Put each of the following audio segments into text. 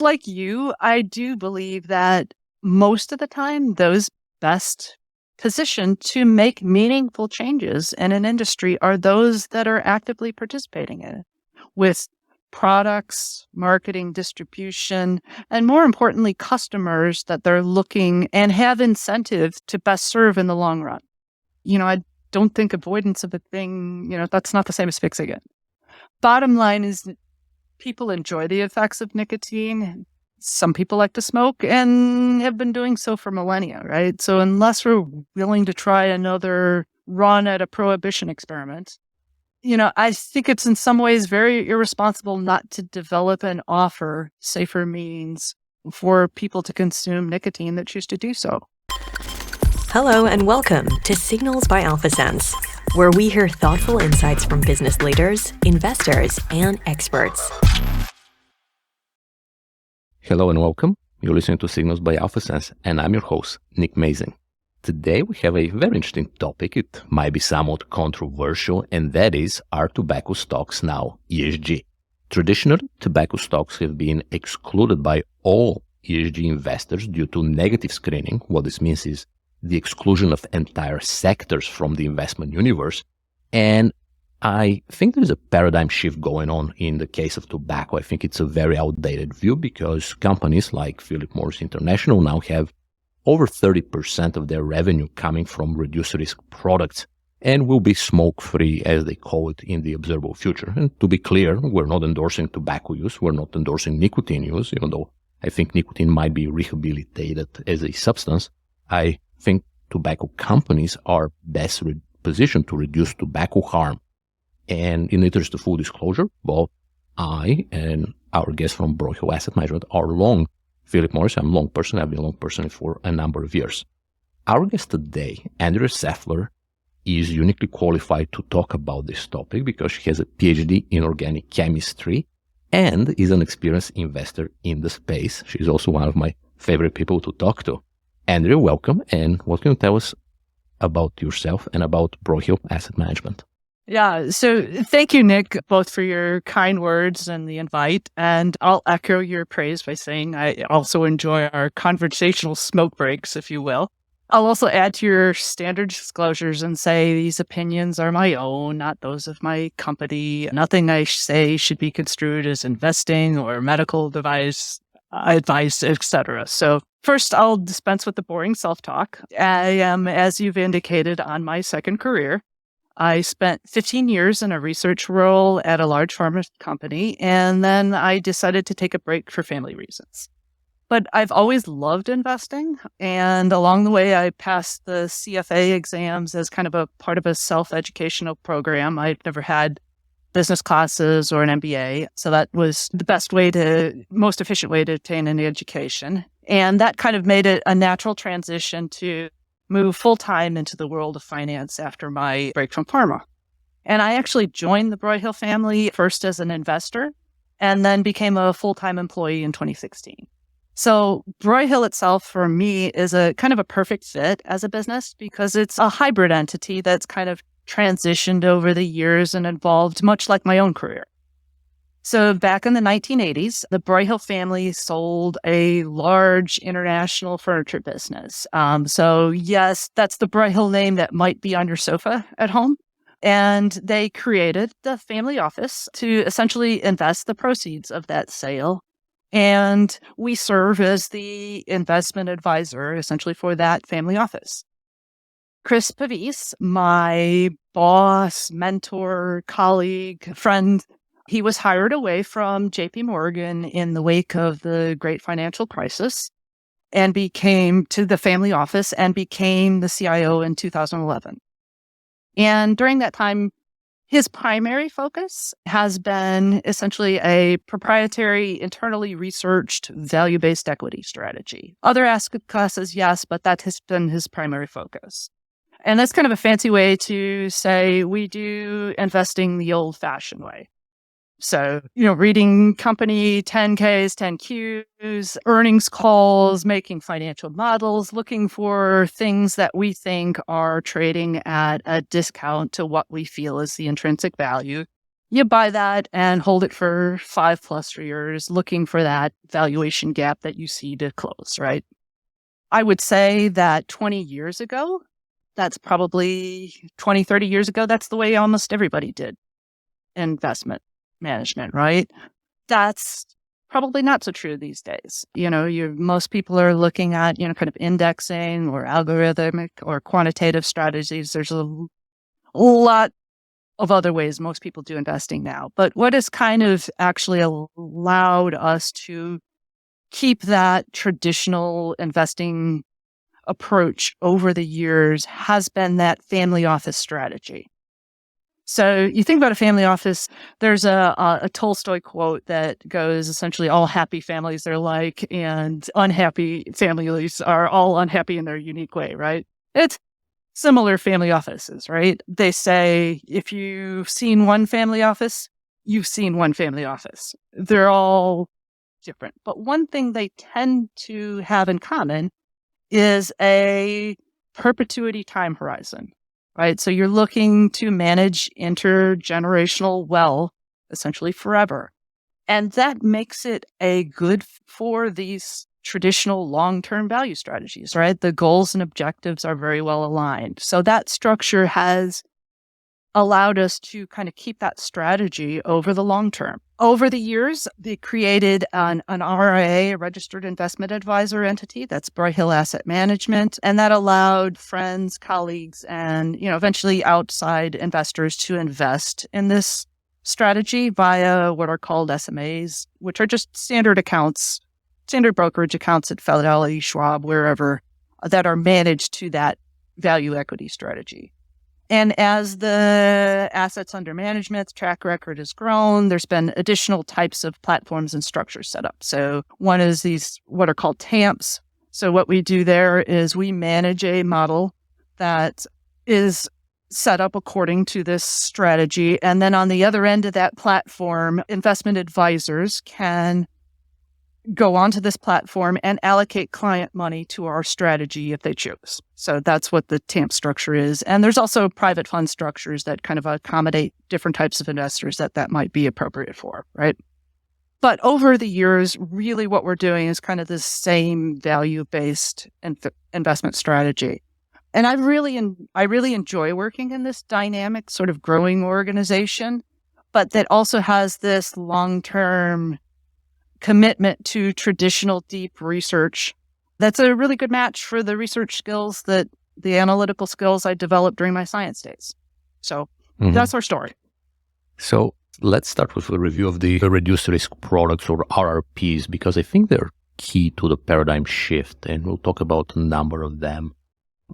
Like you, I do believe that most of the time, those best positioned to make meaningful changes in an industry are those that are actively participating in it with products, marketing, distribution, and more importantly, customers that they're looking and have incentive to best serve in the long run. I don't think avoidance of a thing, that's not the same as fixing it. Bottom line is that people enjoy the effects of nicotine. Some people like to smoke and have been doing so for millennia, right? So unless we're willing to try another run at a prohibition experiment, I think it's in some ways very irresponsible not to develop and offer safer means for people to consume nicotine that choose to do so. Hello and welcome to Signals by AlphaSense, where we hear thoughtful insights from business leaders, investors, and experts. Hello and welcome. You're listening to Signals by AlphaSense, and I'm your host, Nick Mazing. Today we have a very interesting topic. It might be somewhat controversial, and that is, are tobacco stocks now ESG? Traditionally, tobacco stocks have been excluded by all ESG investors due to negative screening. What this means is the exclusion of entire sectors from the investment universe. And I think there's a paradigm shift going on in the case of tobacco. I think it's a very outdated view because companies like Philip Morris International now have over 30% of their revenue coming from reduced risk products and will be smoke-free, as they call it, in the observable future. And to be clear, we're not endorsing tobacco use. We're not endorsing nicotine use, even though I think nicotine might be rehabilitated as a substance. I think tobacco companies are best positioned to reduce tobacco harm. And in the interest of full disclosure, both I and our guest from Broyhill Asset Management are long Philip Morris. I'm a long person. I've been a long person for a number of years. Our guest today, Andrea Sefler, is uniquely qualified to talk about this topic because she has a PhD in organic chemistry and is an experienced investor in the space. She's also one of my favorite people to talk to. Andrea, welcome. And what can you tell us about yourself and about Broyhill Asset Management? Yeah, so thank you, Nick, both for your kind words and the invite. And I'll echo your praise by saying I also enjoy our conversational smoke breaks, if you will. I'll also add to your standard disclosures and say these opinions are my own, not those of my company. Nothing I say should be construed as investing or medical advice, etc. So first, I'll dispense with the boring self-talk. I am, as you've indicated, on my second career. I spent 15 years in a research role at a large pharma company, and then I decided to take a break for family reasons. But I've always loved investing, and along the way, I passed the CFA exams as kind of a part of a self-educational program. I'd never had business classes or an MBA, so that was the most efficient way to obtain an education. And that kind of made it a natural transition to move full-time into the world of finance after my break from pharma. And I actually joined the Broyhill family first as an investor and then became a full-time employee in 2016. So Broyhill itself for me is a kind of a perfect fit as a business because it's a hybrid entity that's kind of transitioned over the years and evolved much like my own career. So back in the 1980s, the Broyhill family sold a large international furniture business. So yes, that's the Broyhill name that might be on your sofa at home. And they created the family office to essentially invest the proceeds of that sale. And we serve as the investment advisor essentially for that family office. Chris Pavis, my boss, mentor, colleague, friend, he was hired away from JP Morgan in the wake of the great financial crisis and became to the family office and became the CIO in 2011. And during that time, his primary focus has been essentially a proprietary, internally researched, value-based equity strategy. Other asset classes, yes, but that has been his primary focus. And that's kind of a fancy way to say we do investing the old-fashioned way. So, reading company 10Ks, 10Qs, earnings calls, making financial models, looking for things that we think are trading at a discount to what we feel is the intrinsic value, You buy that and hold it for 5+ years, looking for that valuation gap that you see to close, right? I would say that 20 years ago, that's probably 20, 30 years ago, that's the way almost everybody did investment management, right? That's probably not so true these days. Most people are looking at, kind of indexing or algorithmic or quantitative strategies. There's a lot of other ways most people do investing now. But what has kind of actually allowed us to keep that traditional investing approach over the years has been that family office strategy. So you think about a family office, there's a Tolstoy quote that goes essentially all happy families are like, and unhappy families are all unhappy in their unique way, right? It's similar family offices, right? They say, if you've seen one family office, you've seen one family office. They're all different. But one thing they tend to have in common is a perpetuity time horizon, right? So you're looking to manage intergenerational wealth essentially forever. And that makes it a good for these traditional long-term value strategies, right? The goals and objectives are very well aligned. So that structure has allowed us to kind of keep that strategy over the long term. Over the years, they created an RIA, a registered investment advisor entity. That's Broyhill Asset Management. And that allowed friends, colleagues, and eventually outside investors to invest in this strategy via what are called SMAs, which are just standard accounts, standard brokerage accounts at Fidelity, Schwab, wherever, that are managed to that value equity strategy. And as the assets under management track record has grown, there's been additional types of platforms and structures set up. So one is these, what are called TAMPs. So what we do there is we manage a model that is set up according to this strategy. And then on the other end of that platform, investment advisors can go onto this platform and allocate client money to our strategy if they choose. So that's what the TAMP structure is. And there's also private fund structures that kind of accommodate different types of investors that might be appropriate for, right? But over the years, really what we're doing is kind of the same value-based investment strategy. And I really enjoy working in this dynamic, sort of growing organization, but that also has this long-term commitment to traditional deep research. That's a really good match for the research skills the analytical skills I developed during my science days. So that's our story. So let's start with a review of the reduced risk products, or RRPs, because I think they're key to the paradigm shift, and we'll talk about a number of them.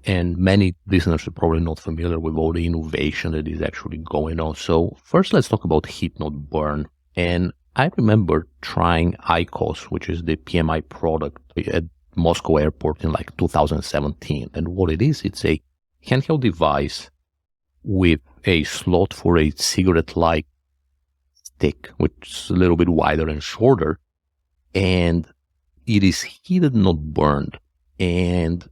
And many listeners are probably not familiar with all the innovation that is actually going on. So first, let's talk about heat not burn. And I remember trying IQOS, which is the PMI product, at Moscow airport in like 2017. And what it is, it's a handheld device with a slot for a cigarette-like stick, which is a little bit wider and shorter. And it is heated, not burned. And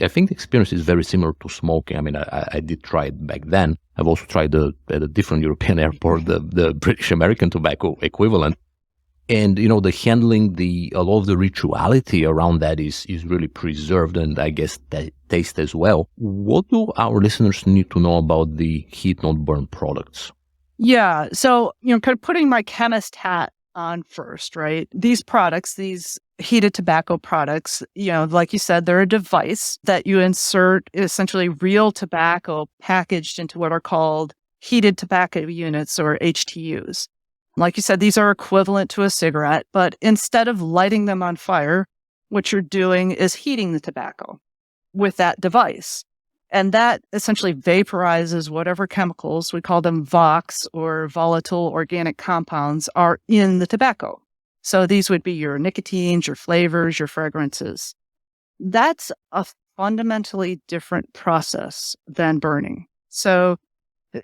I think the experience is very similar to smoking. I mean, I did try it back then. I've also tried at a different European airport, the British American tobacco equivalent. And, the handling, a lot of the rituality around that is really preserved, and I guess that taste as well. What do our listeners need to know about the heat not burn products? Yeah. So, kind of putting my chemist hat on first, right? These products, these heated tobacco products, like you said, they're a device that you insert essentially real tobacco packaged into what are called heated tobacco units, or HTUs. Like you said, these are equivalent to a cigarette, but instead of lighting them on fire, what you're doing is heating the tobacco with that device. And that essentially vaporizes whatever chemicals, we call them VOCs, or volatile organic compounds, are in the tobacco. So these would be your nicotines, your flavors, your fragrances. That's a fundamentally different process than burning. So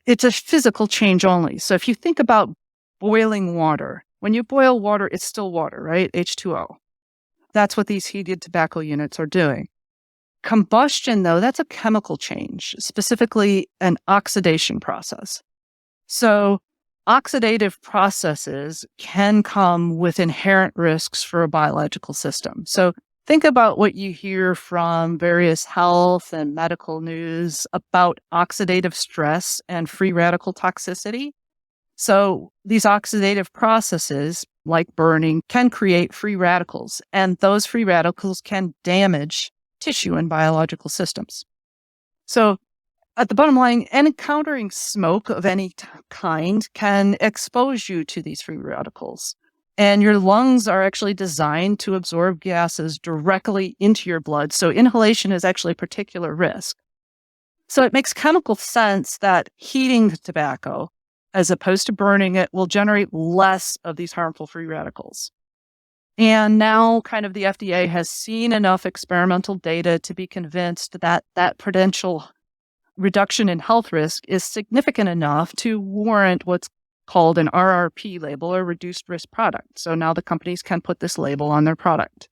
it's a physical change only. So if you think about boiling water, when you boil water, it's still water, right? H2O. That's what these heated tobacco units are doing. Combustion, though, that's a chemical change, specifically an oxidation process. So oxidative processes can come with inherent risks for a biological system. So think about what you hear from various health and medical news about oxidative stress and free radical toxicity. So these oxidative processes, like burning, can create free radicals, and those free radicals can damage tissue and biological systems. So at the bottom line, encountering smoke of any kind can expose you to these free radicals. And your lungs are actually designed to absorb gases directly into your blood. So inhalation is actually a particular risk. So it makes chemical sense that heating the tobacco, as opposed to burning it, will generate less of these harmful free radicals. And now kind of the FDA has seen enough experimental data to be convinced that that potential reduction in health risk is significant enough to warrant what's called an RRP label, or reduced risk product. So now the companies can put this label on their product.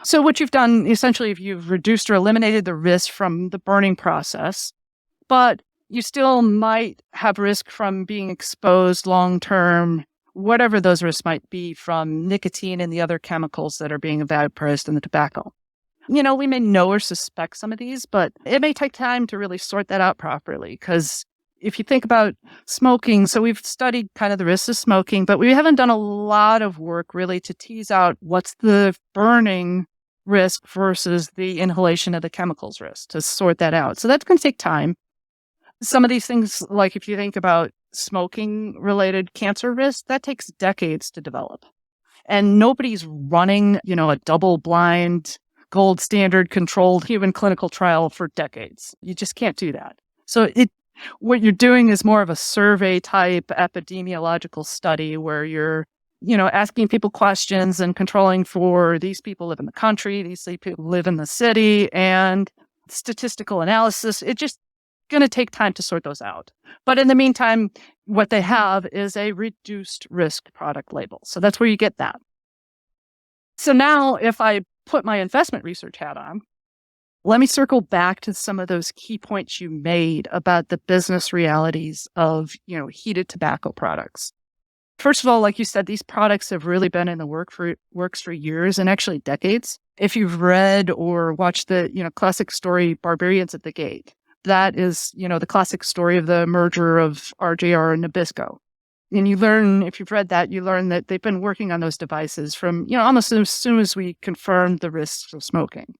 So what you've done, essentially, if you've reduced or eliminated the risk from the burning process, but you still might have risk from being exposed long-term, whatever those risks might be, from nicotine and the other chemicals that are being vaporized in the tobacco. We may know or suspect some of these, but it may take time to really sort that out properly. Because if you think about smoking, so we've studied kind of the risks of smoking, but we haven't done a lot of work really to tease out what's the burning risk versus the inhalation of the chemicals risk, to sort that out. So that's going to take time. Some of these things, like if you think about smoking-related cancer risk, that takes decades to develop. And nobody's running, a double-blind, gold standard controlled human clinical trial for decades. You just can't do that. So what you're doing is more of a survey type epidemiological study where you're, asking people questions and controlling for these people live in the country, these people live in the city, and statistical analysis. It's just going to take time to sort those out. But in the meantime, what they have is a reduced risk product label. So that's where you get that. So now if I put my investment research hat on, let me circle back to some of those key points you made about the business realities of, heated tobacco products. First of all, like you said, these products have really been in the works for years and actually decades. If you've read or watched the, classic story Barbarians at the Gate, that is, the classic story of the merger of RJR and Nabisco. And you learn, if you've read that, you learn that they've been working on those devices from, almost as soon as we confirmed the risks of smoking.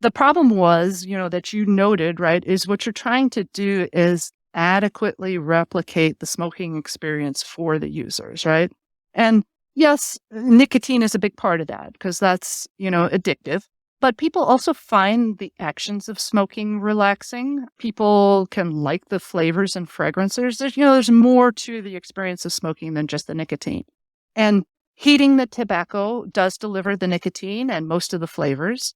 The problem was, that you noted, right, is what you're trying to do is adequately replicate the smoking experience for the users, right? And yes, nicotine is a big part of that because that's, addictive. But people also find the actions of smoking relaxing. People can like the flavors and fragrances. There's more to the experience of smoking than just the nicotine. And heating the tobacco does deliver the nicotine and most of the flavors.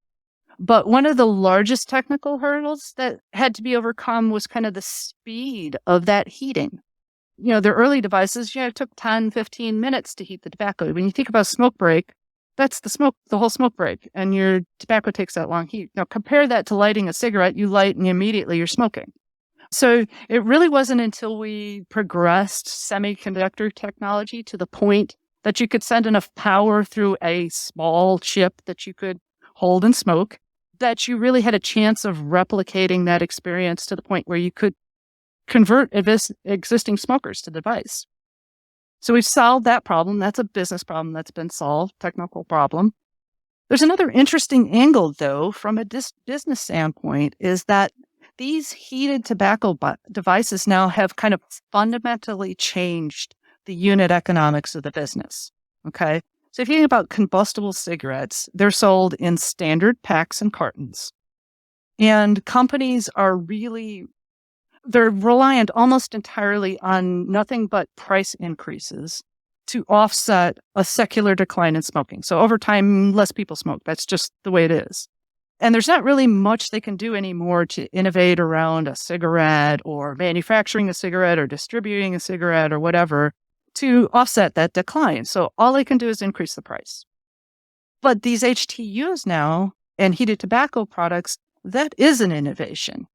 But one of the largest technical hurdles that had to be overcome was kind of the speed of that heating. The early devices, it took 10, 15 minutes to heat the tobacco. When you think about smoke break, that's the whole smoke break, and your tobacco takes that long heat. Now, compare that to lighting a cigarette. You light and immediately you're smoking. So it really wasn't until we progressed semiconductor technology to the point that you could send enough power through a small chip that you could hold and smoke, that you really had a chance of replicating that experience to the point where you could convert existing smokers to the device. So we've solved that problem. That's a business problem that's been solved, technical problem. There's another interesting angle, though, from a business standpoint, is that these heated tobacco devices now have kind of fundamentally changed the unit economics of the business, okay? So if you think about combustible cigarettes, they're sold in standard packs and cartons. And companies are they're reliant almost entirely on nothing but price increases to offset a secular decline in smoking. So over time, less people smoke. That's just the way it is. And there's not really much they can do anymore to innovate around a cigarette or manufacturing a cigarette or distributing a cigarette or whatever to offset that decline. So all they can do is increase the price. But these HTUs now and heated tobacco products, that is an innovation.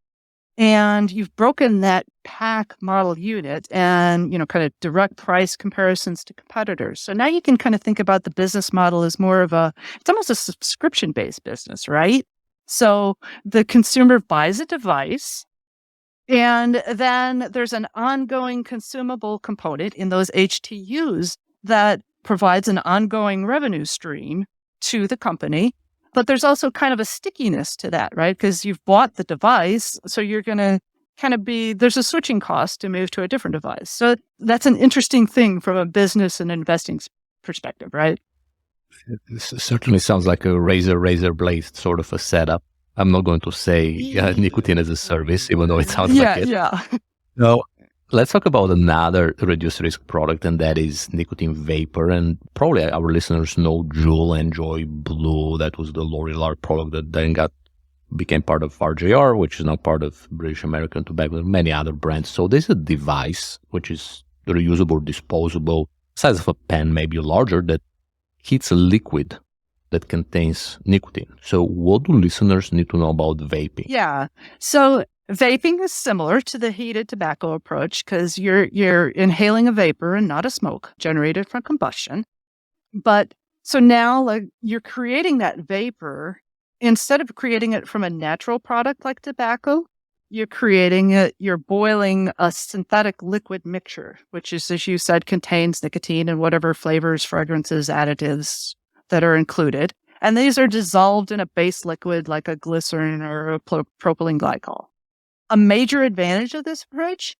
And you've broken that pack model unit and, kind of direct price comparisons to competitors. So now you can kind of think about the business model as more of it's almost a subscription-based business, right? So the consumer buys a device, and then there's an ongoing consumable component in those HTUs that provides an ongoing revenue stream to the company. But there's also kind of a stickiness to that, right? Because you've bought the device, so you're going to there's a switching cost to move to a different device. So that's an interesting thing from a business and investing perspective, right? It certainly sounds like a razor blade sort of a setup. I'm not going to say nicotine as a service, even though it sounds like it. Yeah. No. Let's talk about another reduced risk product, and that is nicotine vapor. And probably our listeners know Juul and Joy Blue. That was the L'Oreal product that then became part of RJR, which is now part of British American Tobacco and many other brands. So there's a device, which is reusable, disposable, size of a pen, maybe larger, that heats a liquid that contains nicotine. So what do listeners need to know about vaping? Yeah. So vaping is similar to the heated tobacco approach because you're inhaling a vapor and not a smoke generated from combustion. But so now you're creating that vapor, instead of creating it from a natural product like tobacco, you're boiling a synthetic liquid mixture, which is, as you said, contains nicotine and whatever flavors, fragrances, additives that are included. And these are dissolved in a base liquid like a glycerin or a propylene glycol. A major advantage of this approach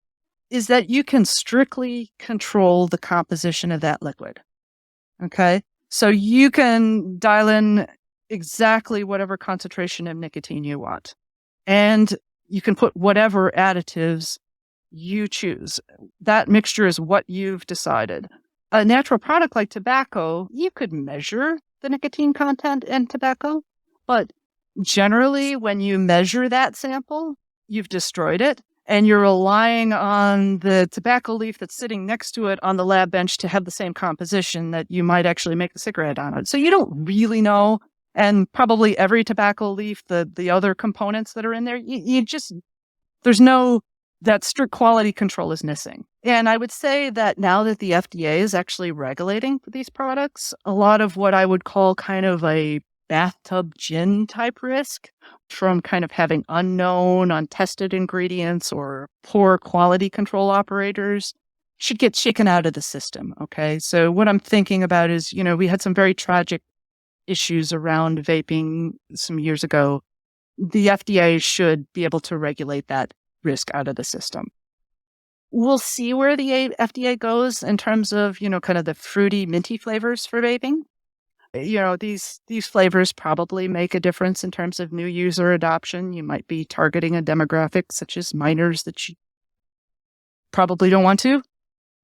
is that you can strictly control the composition of that liquid. Okay? So you can dial in exactly whatever concentration of nicotine you want. And you can put whatever additives you choose. That mixture is what you've decided. A natural product like tobacco, you could measure the nicotine content in tobacco, but generally when you measure that sample, you've destroyed it, and you're relying on the tobacco leaf that's sitting next to it on the lab bench to have the same composition that you might actually make a cigarette on it. So you don't really know. And probably every tobacco leaf, the other components that are in there, that strict quality control is missing. And I would say that now that the FDA is actually regulating these products, a lot of what I would call kind of a bathtub gin type risk from kind of having unknown, untested ingredients or poor quality control operators should get shaken out of the system. Okay. So what I'm thinking about is, we had some very tragic issues around vaping some years ago. The FDA should be able to regulate that risk out of the system. We'll see where the FDA goes in terms of, kind of the fruity, minty flavors for vaping. These flavors probably make a difference in terms of new user adoption. You might be targeting a demographic such as minors that you probably don't want to.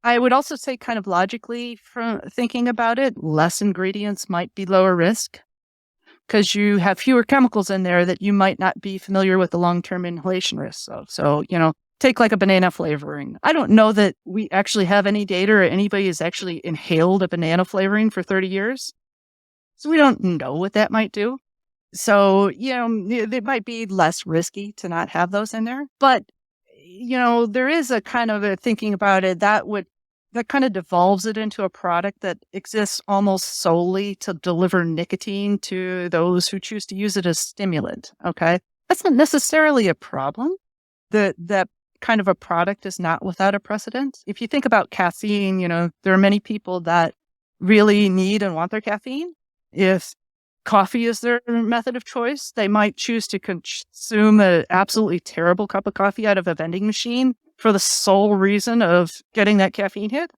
I would also say kind of logically from thinking about it, less ingredients might be lower risk because you have fewer chemicals in there that you might not be familiar with the long-term inhalation risks of. So, take like a banana flavoring. I don't know that we actually have any data or anybody has actually inhaled a banana flavoring for 30 years. So we don't know what that might do. So, it might be less risky to not have those in there. But, there is a kind of a thinking about it that kind of devolves it into a product that exists almost solely to deliver nicotine to those who choose to use it as stimulant. Okay. That's not necessarily a problem. That kind of a product is not without a precedent. If you think about caffeine, there are many people that really need and want their caffeine. If coffee is their method of choice, they might choose to consume an absolutely terrible cup of coffee out of a vending machine for the sole reason of getting that caffeine hit.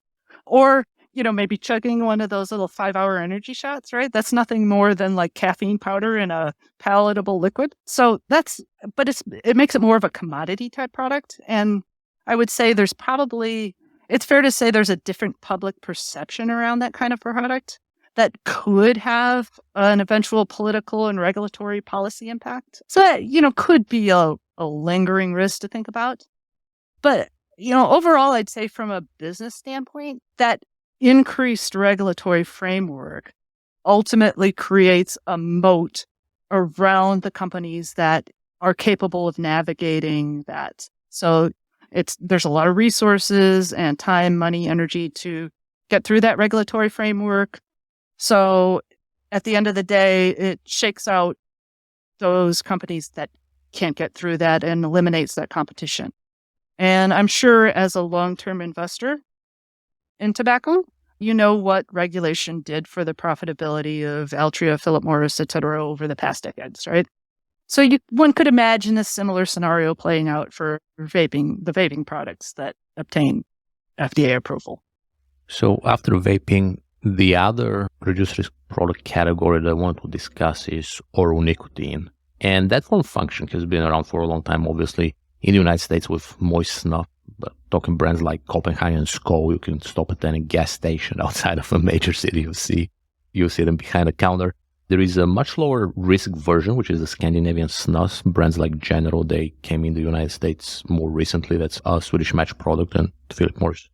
Or, maybe chugging one of those little 5-hour energy shots, right? That's nothing more than like caffeine powder in a palatable liquid. So it makes it more of a commodity type product. And I would say it's fair to say there's a different public perception around that kind of product that could have an eventual political and regulatory policy impact. So that, could be a lingering risk to think about. But, overall, I'd say from a business standpoint, that increased regulatory framework ultimately creates a moat around the companies that are capable of navigating that. So there's a lot of resources and time, money, energy to get through that regulatory framework. So at the end of the day, it shakes out those companies that can't get through that and eliminates that competition. And I'm sure as a long-term investor in tobacco, you know what regulation did for the profitability of Altria, Philip Morris, et cetera, over the past decades, right? So one could imagine a similar scenario playing out for the vaping products that obtain FDA approval. So after vaping, the other reduced risk product category that I want to discuss is oral nicotine. And that form function has been around for a long time, obviously, in the United States with moist snuff. But talking brands like Copenhagen and Skol, you can stop at any gas station outside of a major city. You see them behind the counter. There is a much lower risk version, which is the Scandinavian snus. Brands like General, they came in the United States more recently. That's a Swedish Match product, and Philip Morris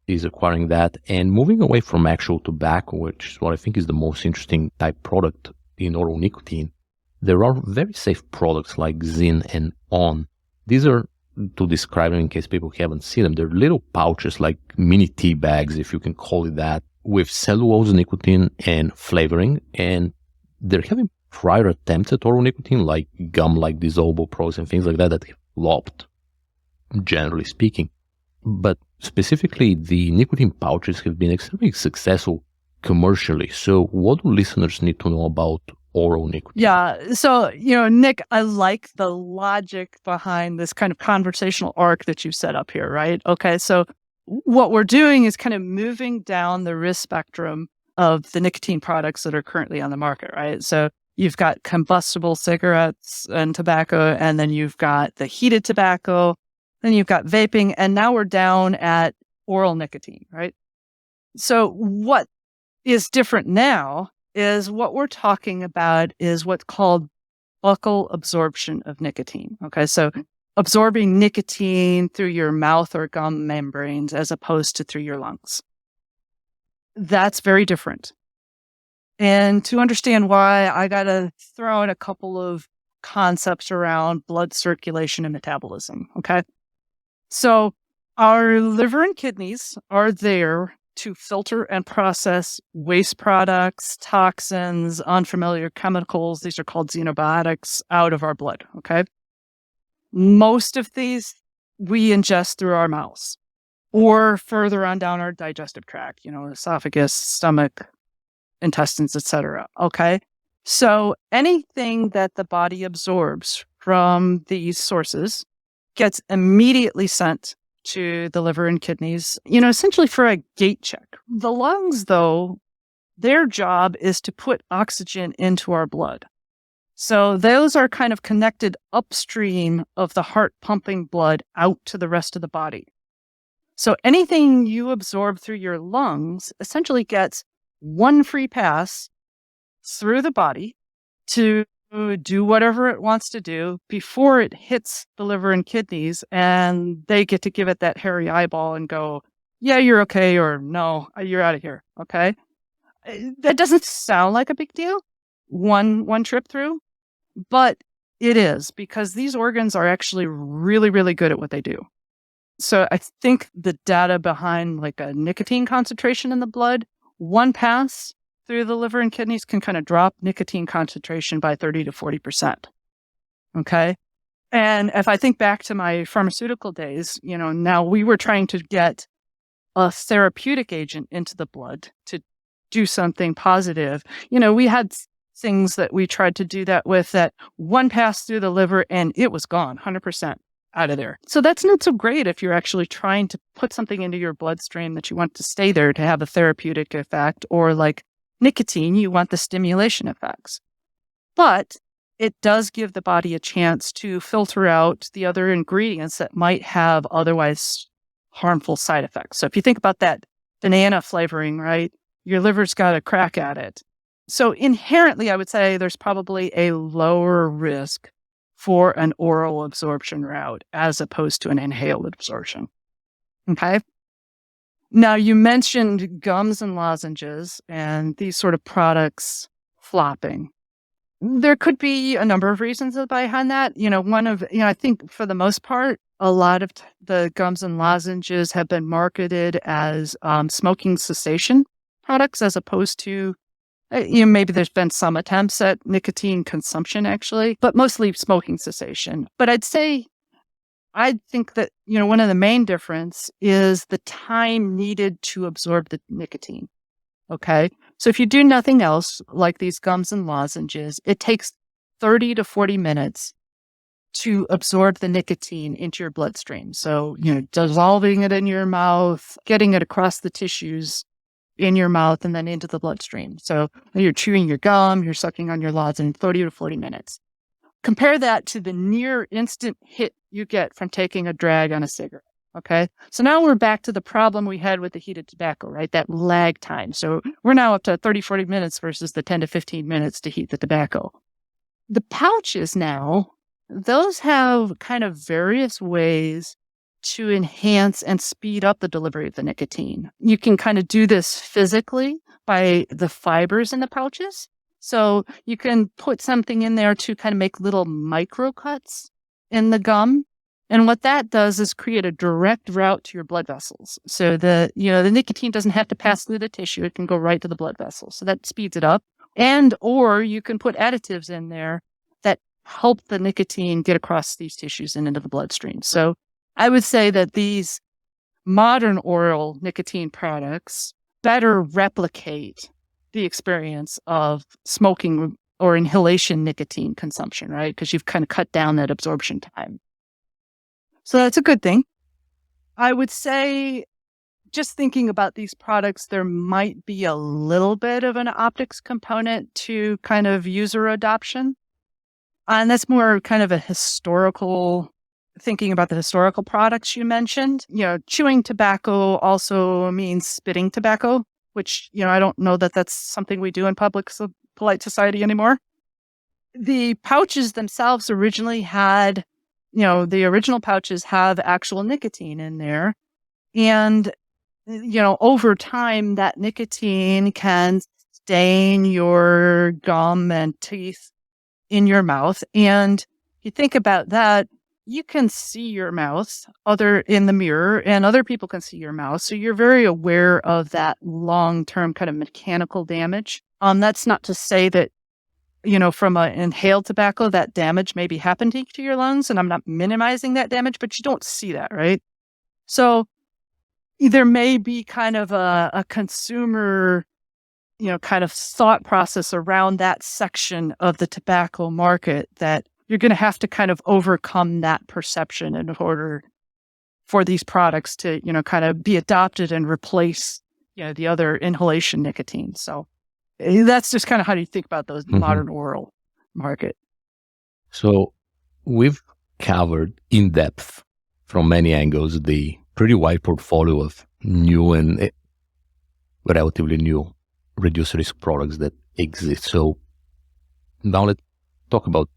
is acquiring that. And moving away from actual tobacco, which is what I think is the most interesting type product in oral nicotine, there are very safe products like Zyn and On. These are, to describe them in case people haven't seen them, they're little pouches like mini tea bags, if you can call it that, with cellulose, nicotine, and flavoring. And they're having prior attempts at oral nicotine, like gum, like dissolvable products and things like that have flopped, generally speaking. But specifically, the nicotine pouches have been extremely successful commercially. So what do listeners need to know about oral nicotine? Yeah. So, Nick, I like the logic behind this kind of conversational arc that you set up here, right? Okay. So what we're doing is kind of moving down the risk spectrum of the nicotine products that are currently on the market, right? So you've got combustible cigarettes and tobacco, and then you've got the heated tobacco, then you've got vaping, and now we're down at oral nicotine, right? So what is different now is what we're talking about is what's called buccal absorption of nicotine. Okay, so absorbing nicotine through your mouth or gum membranes as opposed to through your lungs. That's very different. And to understand why, I got to throw in a couple of concepts around blood circulation and metabolism. Okay, so our liver and kidneys are there to filter and process waste products, toxins, unfamiliar chemicals. These are called xenobiotics out of our blood, okay? Most of these we ingest through our mouths or further on down our digestive tract, esophagus, stomach, intestines, etc. Okay? So anything that the body absorbs from these sources gets immediately sent to the liver and kidneys, essentially for a gate check. The lungs, though, their job is to put oxygen into our blood. So those are kind of connected upstream of the heart pumping blood out to the rest of the body. So anything you absorb through your lungs essentially gets one free pass through the body to do whatever it wants to do before it hits the liver and kidneys, and they get to give it that hairy eyeball and go, yeah, you're okay, or no, you're out of here. Okay. That doesn't sound like a big deal, one trip through, but it is, because these organs are actually really, really good at what they do. So I think the data behind like a nicotine concentration in the blood, one pass through the liver and kidneys can kind of drop nicotine concentration by 30 to 40%. Okay. And if I think back to my pharmaceutical days, now we were trying to get a therapeutic agent into the blood to do something positive. We had things that we tried to do that with, that one pass through the liver and it was gone 100% out of there. So that's not so great if you're actually trying to put something into your bloodstream that you want to stay there to have a therapeutic effect, or like nicotine, you want the stimulation effects. But it does give the body a chance to filter out the other ingredients that might have otherwise harmful side effects. So if you think about that banana flavoring, right, your liver's got a crack at it. So inherently, I would say there's probably a lower risk for an oral absorption route as opposed to an inhaled absorption. Okay. Now, you mentioned gums and lozenges and these sort of products flopping. There could be a number of reasons behind that. I think for the most part, a lot of the gums and lozenges have been marketed as smoking cessation products as opposed to, maybe there's been some attempts at nicotine consumption actually, but mostly smoking cessation. But I think that, one of the main difference is the time needed to absorb the nicotine. Okay. So if you do nothing else, like these gums and lozenges, it takes 30 to 40 minutes to absorb the nicotine into your bloodstream. So, dissolving it in your mouth, getting it across the tissues in your mouth and then into the bloodstream. So you're chewing your gum, you're sucking on your lozenge, 30 to 40 minutes. Compare that to the near instant hit you get from taking a drag on a cigarette. Okay. So now we're back to the problem we had with the heated tobacco, right? That lag time. So we're now up to 30, 40 minutes versus the 10 to 15 minutes to heat the tobacco. The pouches now, those have kind of various ways to enhance and speed up the delivery of the nicotine. You can kind of do this physically by the fibers in the pouches. So you can put something in there to kind of make little micro cuts in the gum. And what that does is create a direct route to your blood vessels. So the nicotine doesn't have to pass through the tissue. It can go right to the blood vessels. So that speeds it up. Or you can put additives in there that help the nicotine get across these tissues and into the bloodstream. So I would say that these modern oral nicotine products better replicate the experience of smoking or inhalation nicotine consumption, right? Because you've kind of cut down that absorption time. So that's a good thing. I would say, just thinking about these products, there might be a little bit of an optics component to kind of user adoption. And that's more kind of thinking about the historical products you mentioned. Chewing tobacco also means spitting tobacco, which, I don't know that that's something we do in polite society anymore. The pouches themselves originally had, the original pouches have actual nicotine in there. And, over time, that nicotine can stain your gum and teeth in your mouth. And you think about that, you can see your mouth in the mirror and other people can see your mouth. So you're very aware of that long-term kind of mechanical damage. That's not to say that, from an inhaled tobacco, that damage may be happening to your lungs, and I'm not minimizing that damage, but you don't see that, right? So there may be kind of a consumer, kind of thought process around that section of the tobacco market that you're going to have to kind of overcome that perception in order for these products to, kind of be adopted and replace, the other inhalation nicotine. So that's just kind of how do you think about those modern oral market. So we've covered in depth from many angles the pretty wide portfolio of new and relatively new reduced risk products that exist. So now let's talk about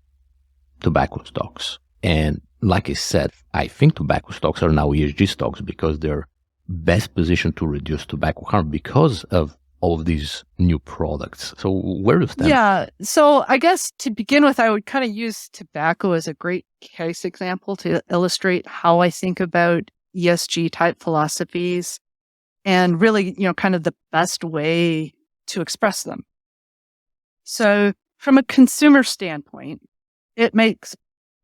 tobacco stocks. And like I said, I think tobacco stocks are now ESG stocks because they're best positioned to reduce tobacco harm because of all of these new products. So where does that? Yeah. So I guess to begin with, I would kind of use tobacco as a great case example to illustrate how I think about ESG type philosophies and really, kind of the best way to express them. So from a consumer standpoint, it makes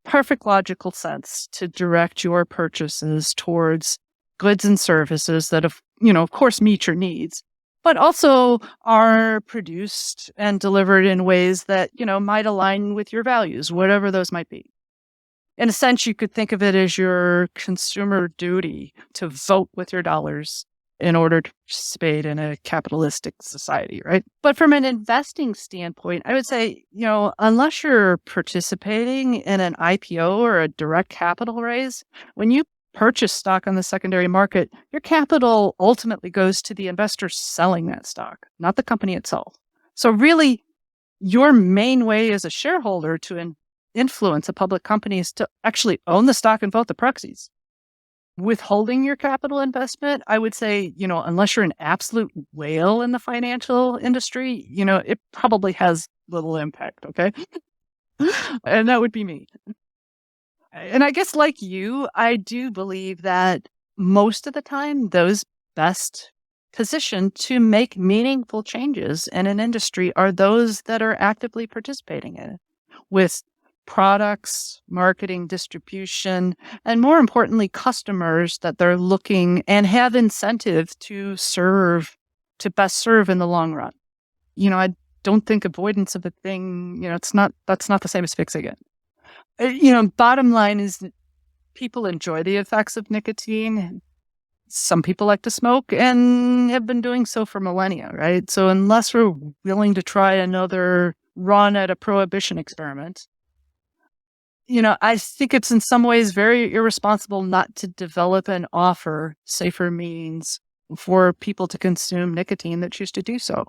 perfect logical sense to direct your purchases towards goods and services that of course meet your needs, but also are produced and delivered in ways that, might align with your values, whatever those might be. In a sense, you could think of it as your consumer duty to vote with your dollars in order to participate in a capitalistic society, right? But from an investing standpoint, I would say, unless you're participating in an IPO or a direct capital raise, when you purchase stock on the secondary market, your capital ultimately goes to the investor selling that stock, not the company itself. So really, your main way as a shareholder to influence a public company is to actually own the stock and vote the proxies. withholding your capital investment, I would say, unless you're an absolute whale in the financial industry, it probably has little impact. Okay. And that would be me. And I guess like you, I do believe that most of the time, those best positioned to make meaningful changes in an industry are those that are actively participating in it with products, marketing, distribution, and more importantly, customers that they're looking and have incentive to best serve in the long run. I don't think avoidance of a thing, that's not the same as fixing it. Bottom line is that people enjoy the effects of nicotine. Some people like to smoke and have been doing so for millennia, right? So unless we're willing to try another run at a prohibition experiment, I think it's in some ways very irresponsible not to develop and offer safer means for people to consume nicotine that choose to do so.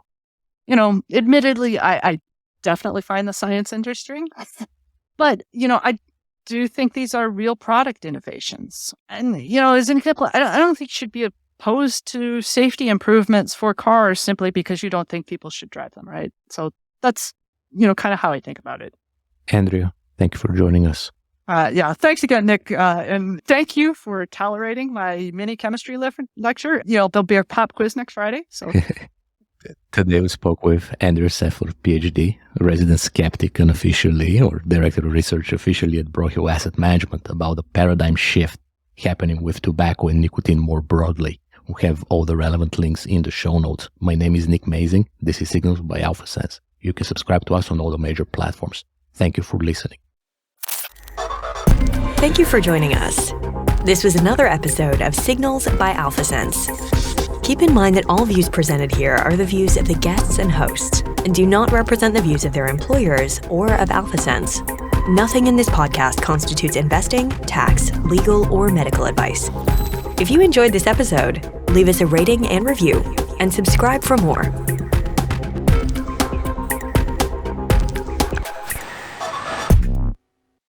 Admittedly, I definitely find the science interesting, but, I do think these are real product innovations. And, as an example, I don't think you should be opposed to safety improvements for cars simply because you don't think people should drive them, right? So that's, kind of how I think about it. Andrea, thank you for joining us. Thanks again, Nick. And thank you for tolerating my mini chemistry lecture. There'll be a pop quiz next Friday. So Today we spoke with Andrea Sefler, PhD, resident skeptic unofficially, or director of research officially at Broyhill Asset Management, about the paradigm shift happening with tobacco and nicotine more broadly. We have all the relevant links in the show notes. My name is Nick Mazing. This is Signals by AlphaSense. You can subscribe to us on all the major platforms. Thank you for listening. Thank you for joining us. This was another episode of Signals by AlphaSense. Keep in mind that all views presented here are the views of the guests and hosts and do not represent the views of their employers or of AlphaSense. Nothing in this podcast constitutes investing, tax, legal, or medical advice. If you enjoyed this episode, leave us a rating and review and subscribe for more.